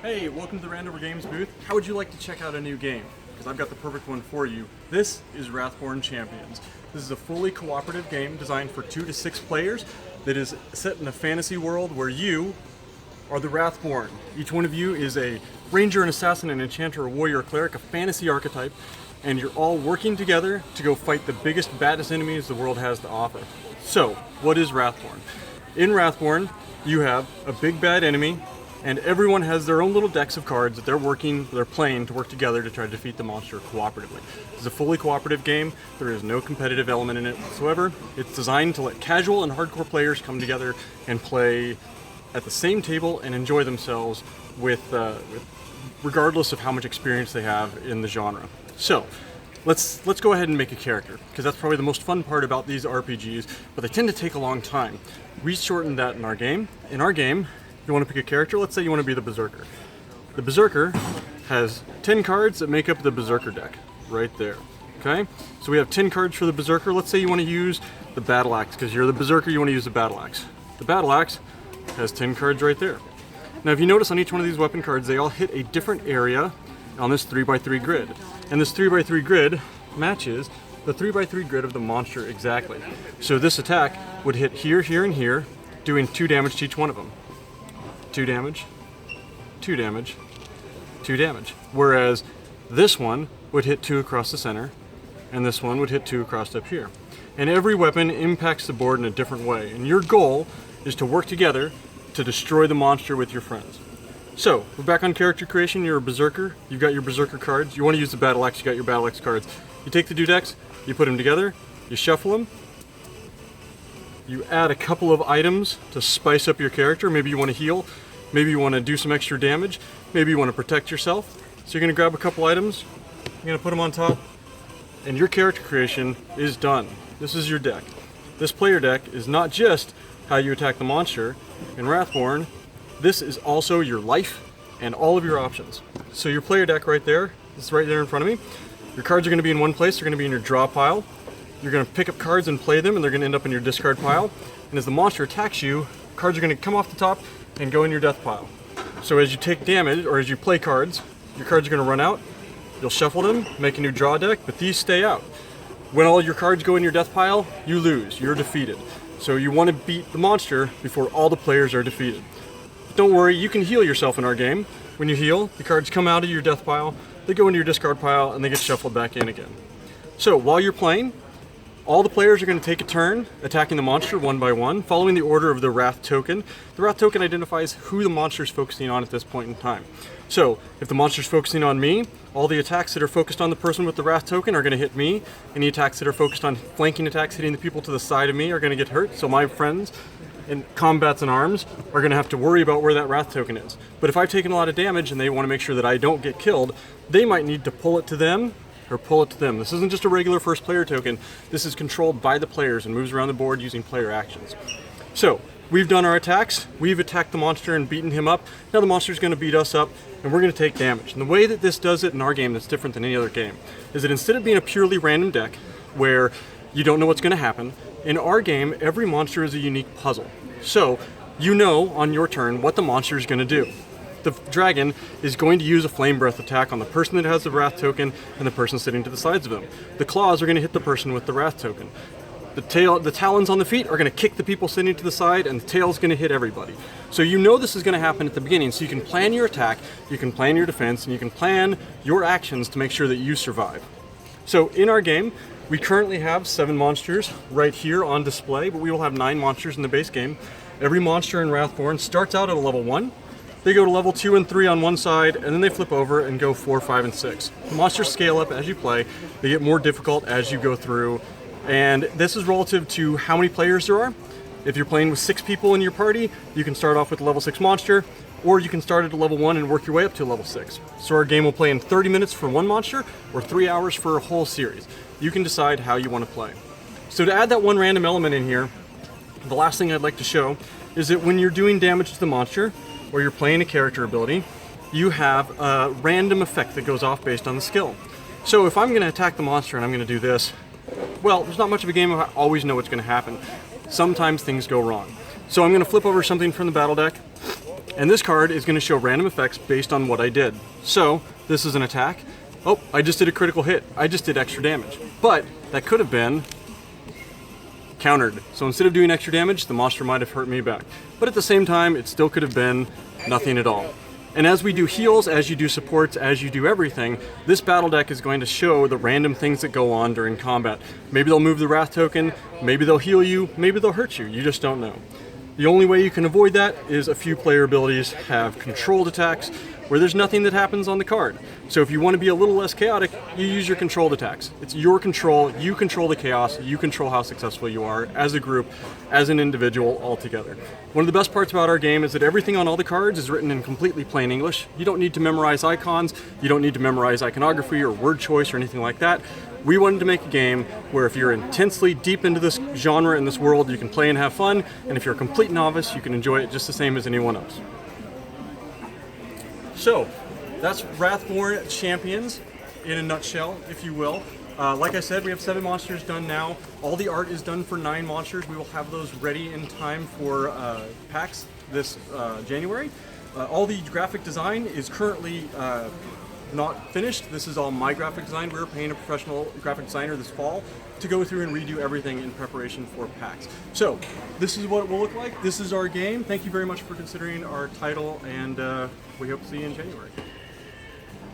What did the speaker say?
Hey, welcome to the Randover Games booth. How would you like to check out a new game? Because I've got the perfect one for you. This is Wrathborne Champions. This is a fully cooperative game designed for 2 to 6 players that is set in a fantasy world where you are the Wrathborne. Each one of you is a ranger, an assassin, an enchanter, a warrior, a cleric, a fantasy archetype, and you're all working together to go fight the biggest, baddest enemies the world has to offer. So, what is Wrathborne? In Wrathborne, you have a big bad enemy, and everyone has their own little decks of cards that they're playing to work together to try to defeat the monster cooperatively. It's a fully cooperative game. There is no competitive element in it whatsoever. It's designed to let casual and hardcore players come together and play at the same table and enjoy themselves regardless of how much experience they have in the genre. So, let's go ahead and make a character, because that's probably the most fun part about these RPGs, but they tend to take a long time. We shortened that in our game. In our game, you want to pick a character. Let's say you want to be the Berserker. The Berserker has 10 cards that make up the Berserker deck, right there. Okay? So we have 10 cards for the Berserker. Let's say you want to use the Battle Axe, because you're the Berserker, you want to use the Battle Axe. The Battle Axe has 10 cards right there. Now if you notice on each one of these weapon cards, they all hit a different area on this 3x3 grid. And this 3x3 grid matches the 3x3 grid of the monster exactly. So this attack would hit here, here, and here, doing 2 damage to each one of them. 2 damage, 2 damage, 2 damage. Whereas this one would hit 2 across the center, and this one would hit 2 across up here. And every weapon impacts the board in a different way. And your goal is to work together to destroy the monster with your friends. So, we're back on character creation. You're a Berserker. You've got your Berserker cards. You want to use the Battle Axe. You got your Battle Axe cards. You take the 2 decks, you put them together, you shuffle them, you add a couple of items to spice up your character. Maybe you want to heal, maybe you want to do some extra damage, maybe you want to protect yourself. So you're going to grab a couple items, you're going to put them on top, and your character creation is done. This is your deck. This player deck is not just how you attack the monster in Wrathborne, this is also your life and all of your options. So your player deck right there, this is right there in front of me. Your cards are going to be in one place, they're going to be in your draw pile. You're going to pick up cards and play them, and they're going to end up in your discard pile. And as the monster attacks you, cards are going to come off the top and go in your death pile. So as you take damage, or as you play cards, your cards are going to run out. You'll shuffle them, make a new draw deck, but these stay out. When all your cards go in your death pile, you lose. You're defeated. So you want to beat the monster before all the players are defeated. But don't worry, you can heal yourself in our game. When you heal, the cards come out of your death pile, they go into your discard pile, and they get shuffled back in again. So while you're playing, all the players are going to take a turn attacking the monster one by one, following the order of the Wrath token. The Wrath token identifies who the monster is focusing on at this point in time. So, if the monster is focusing on me, all the attacks that are focused on the person with the Wrath token are going to hit me. Any attacks that are focused on flanking attacks hitting the people to the side of me are going to get hurt. So my friends in combats and arms are going to have to worry about where that Wrath token is. But if I've taken a lot of damage and they want to make sure that I don't get killed, they might need to pull it to them or pull it to them. This isn't just a regular first player token. This is controlled by the players and moves around the board using player actions. So, we've done our attacks. We've attacked the monster and beaten him up. Now the monster's going to beat us up, and we're going to take damage. And the way that this does it in our game that's different than any other game is that instead of being a purely random deck where you don't know what's going to happen, in our game, every monster is a unique puzzle. So, you know on your turn what the monster is going to do. The dragon is going to use a flame breath attack on the person that has the Wrath token and the person sitting to the sides of them. The claws are going to hit the person with the Wrath token. The talons on the feet are going to kick the people sitting to the side, and the tail is going to hit everybody. So you know this is going to happen at the beginning, so you can plan your attack, you can plan your defense, and you can plan your actions to make sure that you survive. So in our game, we currently have 7 monsters right here on display, but we will have 9 monsters in the base game. Every monster in Wrathborne starts out at a level 1. They go to level 2 and 3 on one side, and then they flip over and go 4, 5, and 6. The monsters scale up as you play. They get more difficult as you go through, and this is relative to how many players there are. If you're playing with 6 people in your party, you can start off with a level 6 monster, or you can start at a level 1 and work your way up to level 6. So our game will play in 30 minutes for one monster, or 3 hours for a whole series. You can decide how you want to play. So to add that one random element in here, the last thing I'd like to show is that when you're doing damage to the monster, or you're playing a character ability, you have a random effect that goes off based on the skill. So if I'm going to attack the monster and I'm going to do this, well, there's not much of a game where I always know what's going to happen. Sometimes things go wrong. So I'm going to flip over something from the battle deck. And this card is going to show random effects based on what I did. So this is an attack. Oh, I just did a critical hit. I just did extra damage. But that could have been countered. So instead of doing extra damage, the monster might have hurt me back. But at the same time, it still could have been nothing at all. And as we do heals, as you do supports, as you do everything, this battle deck is going to show the random things that go on during combat. Maybe they'll move the Wrath token, maybe they'll heal you, maybe they'll hurt you. You just don't know. The only way you can avoid that is a few player abilities have controlled attacks where there's nothing that happens on the card. So if you want to be a little less chaotic, you use your controlled attacks. It's your control, you control the chaos, you control how successful you are as a group, as an individual, all together. One of the best parts about our game is that everything on all the cards is written in completely plain English. You don't need to memorize icons, you don't need to memorize iconography or word choice or anything like that. We wanted to make a game where if you're intensely deep into this genre and this world, you can play and have fun, and if you're a complete novice, you can enjoy it just the same as anyone else. So, that's Wrathborne Champions in a nutshell, if you will. Like I said, we have 7 monsters done now. All the art is done for 9 monsters. We will have those ready in time for PAX this January. All the graphic design is currently not finished. This is all my graphic design. We're paying a professional graphic designer this fall to go through and redo everything in preparation for PAX. So this is what it will look like. This is our game. Thank you very much for considering our title, and we hope to see you in January.